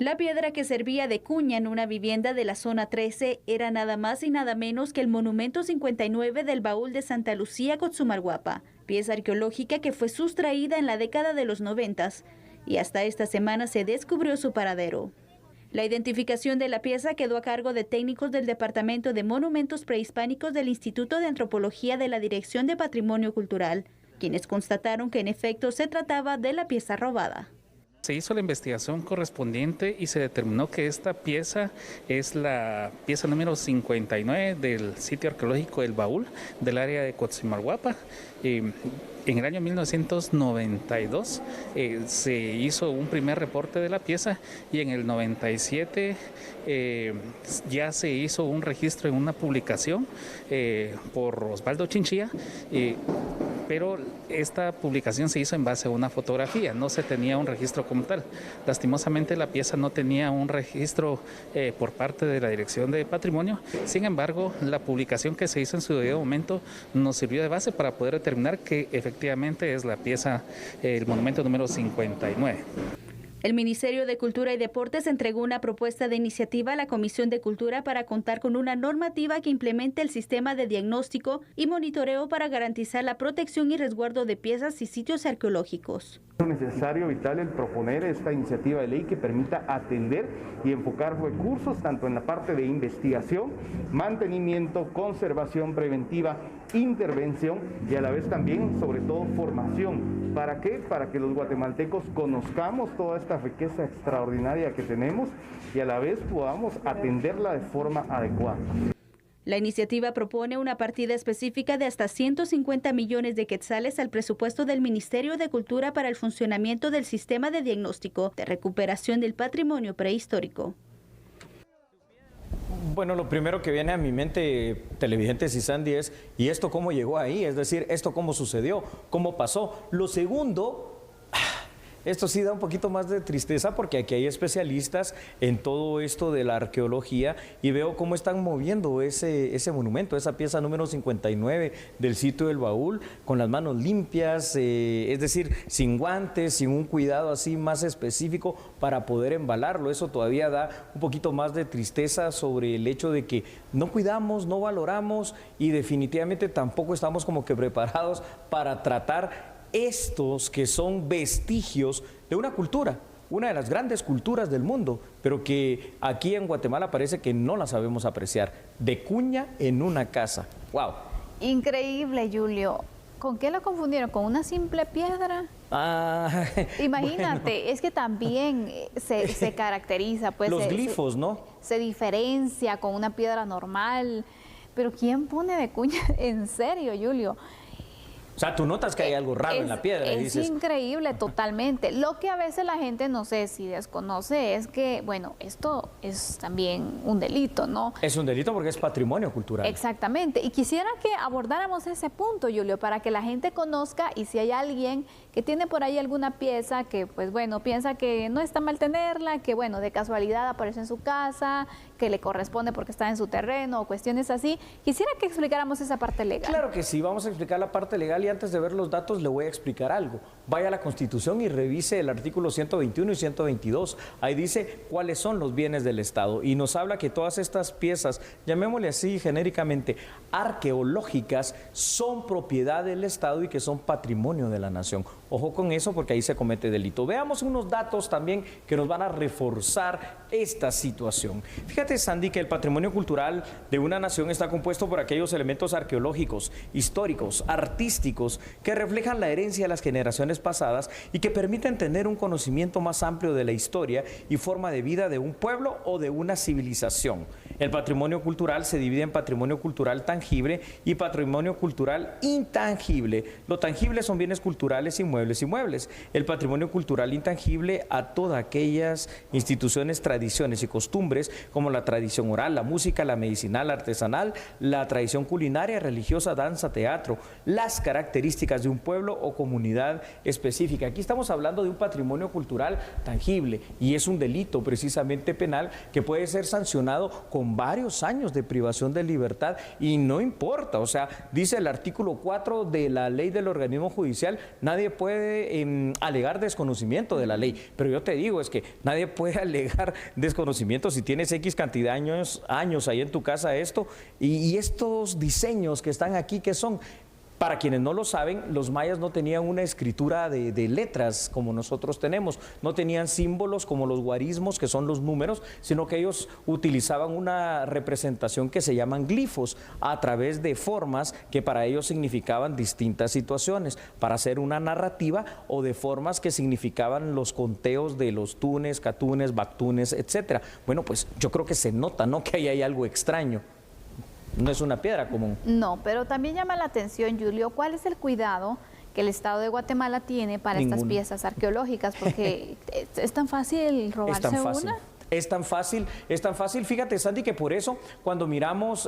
La piedra que servía de cuña en una vivienda de la zona 13 era nada más y nada menos que el monumento 59 del baúl de Santa Lucía, Cotzumalguapa, pieza arqueológica que fue sustraída en la década de los 90 y hasta esta semana se descubrió su paradero. La identificación de la pieza quedó a cargo de técnicos del Departamento de Monumentos Prehispánicos del Instituto de Antropología de la Dirección de Patrimonio Cultural, quienes constataron que en efecto se trataba de la pieza robada. Se hizo la investigación correspondiente y se determinó que esta pieza es la pieza número 59 del sitio arqueológico del Baúl del área de Cotzumalguapa. En el año 1992 se hizo un primer reporte de la pieza y en el 97 ya se hizo un registro en una publicación por Osvaldo Chinchilla. Pero esta publicación se hizo en base a una fotografía, no se tenía un registro como tal. Lastimosamente la pieza no tenía un registro por parte de la Dirección de Patrimonio, sin embargo la publicación que se hizo en su debido momento nos sirvió de base para poder determinar que efectivamente es la pieza, el monumento número 59. El Ministerio de Cultura y Deportes entregó una propuesta de iniciativa a la Comisión de Cultura para contar con una normativa que implemente el sistema de diagnóstico y monitoreo para garantizar la protección y resguardo de piezas y sitios arqueológicos. Es necesario, vital, el proponer esta iniciativa de ley que permita atender y enfocar recursos tanto en la parte de investigación, mantenimiento, conservación preventiva, intervención y a la vez también, sobre todo, formación. ¿Para qué? Para que los guatemaltecos conozcamos toda esta riqueza extraordinaria que tenemos y a la vez podamos atenderla de forma adecuada. La iniciativa propone una partida específica de hasta 150 millones de quetzales al presupuesto del Ministerio de Cultura para el funcionamiento del sistema de diagnóstico de recuperación del patrimonio prehistórico. Bueno, lo primero que viene a mi mente, televidentes y Sandy, es ¿y esto cómo llegó ahí? Es decir, ¿esto cómo sucedió? ¿Cómo pasó? Lo segundo, esto sí da un poquito más de tristeza porque aquí hay especialistas en todo esto de la arqueología y veo cómo están moviendo ese monumento, esa pieza número 59 del sitio del Baúl, con las manos limpias, es decir, sin guantes, sin un cuidado así más específico para poder embalarlo. Eso todavía da un poquito más de tristeza sobre el hecho de que no cuidamos, no valoramos y definitivamente tampoco estamos como que preparados para tratar estos que son vestigios de una cultura, una de las grandes culturas del mundo, pero que aquí en Guatemala parece que no la sabemos apreciar. De cuña en una casa. ¡Wow! Increíble, Julio. ¿Con qué lo confundieron? ¿Con una simple piedra? Imagínate, bueno, es que también se caracteriza, pues los glifos, ¿no? Se diferencia con una piedra normal. Pero ¿quién pone de cuña? En serio, Julio. O sea, tú notas que hay algo raro en la piedra. Es increíble, totalmente. Lo que a veces la gente, no sé si desconoce, es que, bueno, esto es también un delito, ¿no? Es un delito porque es patrimonio cultural. Exactamente. Y quisiera que abordáramos ese punto, Julio, para que la gente conozca y si hay alguien que tiene por ahí alguna pieza que, pues bueno, piensa que no está mal tenerla, que, bueno, de casualidad aparece en su casa, que le corresponde porque está en su terreno o cuestiones así. Quisiera que explicáramos esa parte legal. Claro que sí, vamos a explicar la parte legal y antes de ver los datos le voy a explicar algo. Vaya a la Constitución y revise el artículo 121 y 122. Ahí dice cuáles son los bienes del Estado y nos habla que todas estas piezas, llamémosle así genéricamente, arqueológicas, son propiedad del Estado y que son patrimonio de la nación. Ojo con eso porque ahí se comete delito. Veamos unos datos también que nos van a reforzar esta situación. Fíjate, Sandy, que el patrimonio cultural de una nación está compuesto por aquellos elementos arqueológicos, históricos, artísticos, que reflejan la herencia de las generaciones pasadas y que permiten tener un conocimiento más amplio de la historia y forma de vida de un pueblo o de una civilización. El patrimonio cultural se divide en patrimonio cultural tangible y patrimonio cultural intangible. Lo tangible son bienes culturales inmuebles y muebles. El patrimonio cultural intangible a todas aquellas instituciones, tradiciones y costumbres como la tradición oral, la música, la medicinal, la artesanal, la tradición culinaria, religiosa, danza, teatro, las características de un pueblo o comunidad específica. Aquí estamos hablando de un patrimonio cultural tangible y es un delito precisamente penal que puede ser sancionado con varios años de privación de libertad y no importa, o sea, dice el artículo 4 de la ley del organismo judicial, nadie puede alegar desconocimiento de la ley, pero yo te digo, es que nadie puede alegar desconocimiento si tienes X cantidad de años ahí en tu casa esto, y estos diseños que están aquí, ¿qué son? Para quienes no lo saben, los mayas no tenían una escritura de letras como nosotros tenemos, no tenían símbolos como los guarismos, que son los números, sino que ellos utilizaban una representación que se llaman glifos, a través de formas que para ellos significaban distintas situaciones, para hacer una narrativa, o de formas que significaban los conteos de los tunes, catunes, bactunes, etcétera. Bueno, pues yo creo que se nota, ¿no?, que ahí hay algo extraño. No es una piedra común. No, pero también llama la atención, Julio, ¿cuál es el cuidado que el Estado de Guatemala tiene para estas piezas arqueológicas? Porque es tan fácil robarse una. Es tan fácil, fíjate, Sandy, que por eso cuando miramos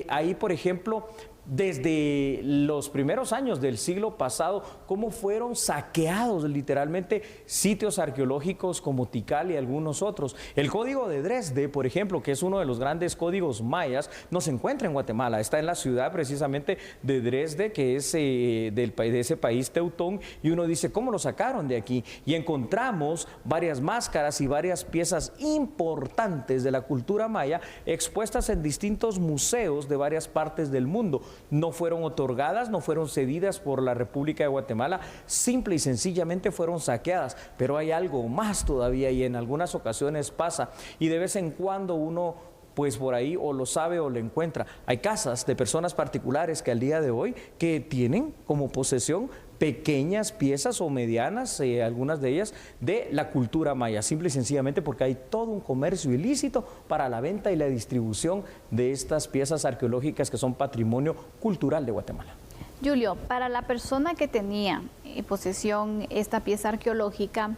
ahí, por ejemplo, desde los primeros años del siglo pasado, cómo fueron saqueados literalmente sitios arqueológicos como Tikal y algunos otros. El código de Dresde, por ejemplo, que es uno de los grandes códigos mayas, no se encuentra en Guatemala, está en la ciudad precisamente de Dresde, que es de ese país teutón, y uno dice, ¿cómo lo sacaron de aquí? Y encontramos varias máscaras y varias piezas importantes de la cultura maya expuestas en distintos museos de varias partes del mundo. No fueron otorgadas, no fueron cedidas por la República de Guatemala, simple y sencillamente fueron saqueadas. Pero hay algo más todavía y en algunas ocasiones pasa, y de vez en cuando uno pues por ahí o lo sabe o lo encuentra. Hay casas de personas particulares que al día de hoy que tienen como posesión pequeñas piezas o medianas, algunas de ellas, de la cultura maya, simple y sencillamente porque hay todo un comercio ilícito para la venta y la distribución de estas piezas arqueológicas que son patrimonio cultural de Guatemala. Julio, para la persona que tenía en posesión esta pieza arqueológica,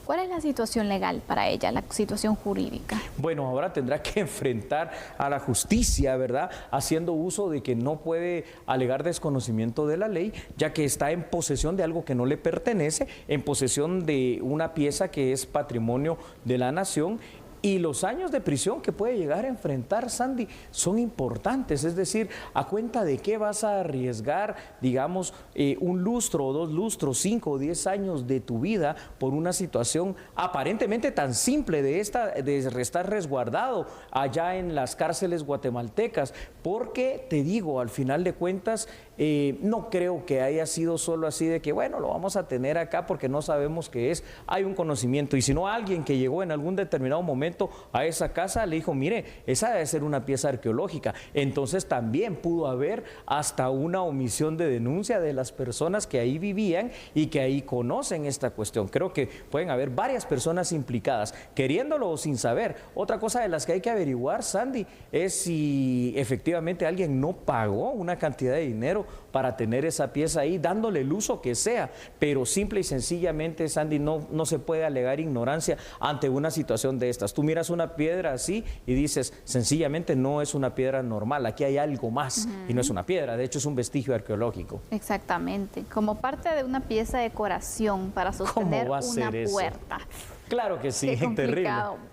¿cuál es la situación legal para ella, la situación jurídica? Bueno, ahora tendrá que enfrentar a la justicia, ¿verdad?, haciendo uso de que no puede alegar desconocimiento de la ley, ya que está en posesión de algo que no le pertenece, en posesión de una pieza que es patrimonio de la nación. Y los años de prisión que puede llegar a enfrentar, Sandy, son importantes. Es decir, ¿a cuenta de qué vas a arriesgar, digamos, un lustro o 2 lustros, 5 o 10 años de tu vida por una situación aparentemente tan simple de estar resguardado allá en las cárceles guatemaltecas? Porque, te digo, al final de cuentas, no creo que haya sido solo así de que, bueno, lo vamos a tener acá porque no sabemos qué es. Hay un conocimiento, y si no, alguien que llegó en algún determinado momento a esa casa le dijo, mire, esa debe ser una pieza arqueológica. Entonces también pudo haber hasta una omisión de denuncia de las personas que ahí vivían y que ahí conocen esta cuestión. Creo que pueden haber varias personas implicadas, queriéndolo o sin saber. Otra cosa de las que hay que averiguar, Sandy, es si efectivamente alguien no pagó una cantidad de dinero para tener esa pieza ahí, dándole el uso que sea, pero simple y sencillamente, Sandy, no se puede alegar ignorancia ante una situación de estas. Tú miras una piedra así y dices, sencillamente no es una piedra normal, aquí hay algo más, y no es una piedra, de hecho es un vestigio arqueológico. Exactamente, como parte de una pieza de decoración para sostener una puerta. Claro que sí, terrible.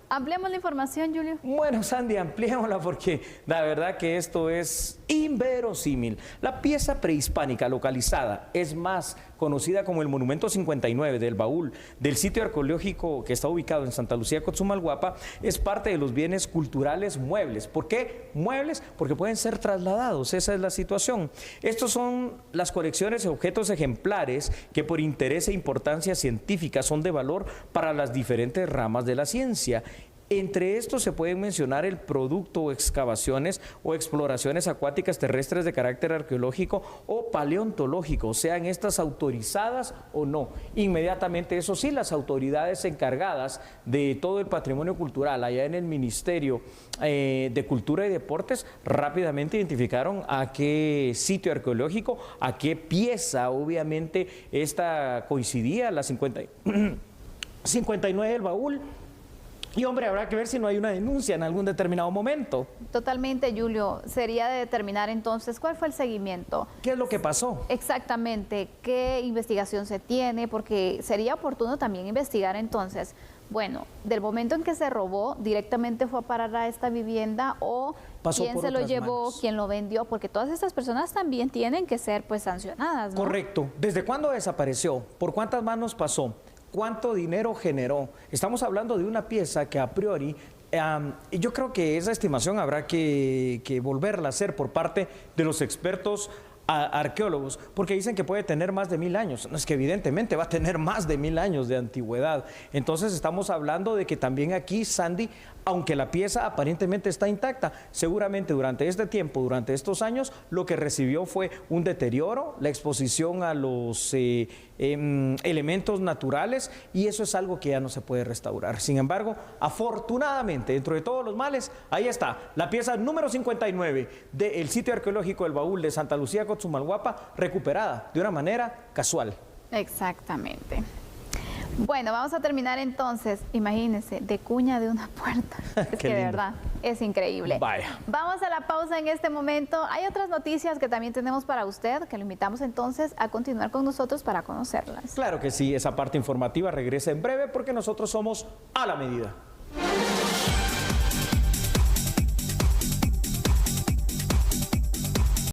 Ampliemos la información, Julio. Bueno, Sandy, ampliémosla porque la verdad que esto es inverosímil. La pieza prehispánica localizada, es más conocida como el Monumento 59 del Baúl, del sitio arqueológico que está ubicado en Santa Lucía, Cotzumalguapa, es parte de los bienes culturales muebles. ¿Por qué muebles? Porque pueden ser trasladados, esa es la situación. Estos son las colecciones de objetos ejemplares que por interés e importancia científica son de valor para las diferentes ramas de la ciencia. Entre estos se pueden mencionar el producto o excavaciones o exploraciones acuáticas terrestres de carácter arqueológico o paleontológico, sean estas autorizadas o no. Inmediatamente, eso sí, las autoridades encargadas de todo el patrimonio cultural allá en el Ministerio de Cultura y Deportes rápidamente identificaron a qué sitio arqueológico, a qué pieza, obviamente esta coincidía, la 59 del Baúl. Y hombre, habrá que ver si no hay una denuncia en algún determinado momento. Totalmente, Julio. Sería de determinar entonces cuál fue el seguimiento. ¿Qué es lo que pasó? Exactamente, qué investigación se tiene, porque sería oportuno también investigar entonces, bueno, del momento en que se robó, directamente fue a parar a esta vivienda o Pasó quién por se lo otras llevó, manos. quién lo vendió, porque todas estas personas también tienen que ser pues sancionadas, ¿no? Correcto. ¿Desde cuándo desapareció? ¿Por cuántas manos pasó? ¿Cuánto dinero generó? Estamos hablando de una pieza que a priori, yo creo que esa estimación habrá que volverla a hacer por parte de los expertos arqueólogos, porque dicen que puede tener más de 1000 años. No, es que evidentemente va a tener más de 1000 años de antigüedad. Entonces estamos hablando de que también aquí, Sandy, aunque la pieza aparentemente está intacta, seguramente durante este tiempo, durante estos años, lo que recibió fue un deterioro, la exposición a los elementos naturales, y eso es algo que ya no se puede restaurar. Sin embargo, afortunadamente, dentro de todos los males, ahí está, la pieza número 59 del sitio arqueológico del Baúl de Santa Lucía, Cotzumalguapa, recuperada de una manera casual. Exactamente. Bueno, vamos a terminar entonces, imagínense, de cuña de una puerta. Es que de lindo. verdad es increíble. Vaya. Vamos a la pausa en este momento. Hay otras noticias que también tenemos para usted, que lo invitamos entonces a continuar con nosotros para conocerlas. Claro que sí, esa parte informativa regresa en breve porque nosotros somos a la medida.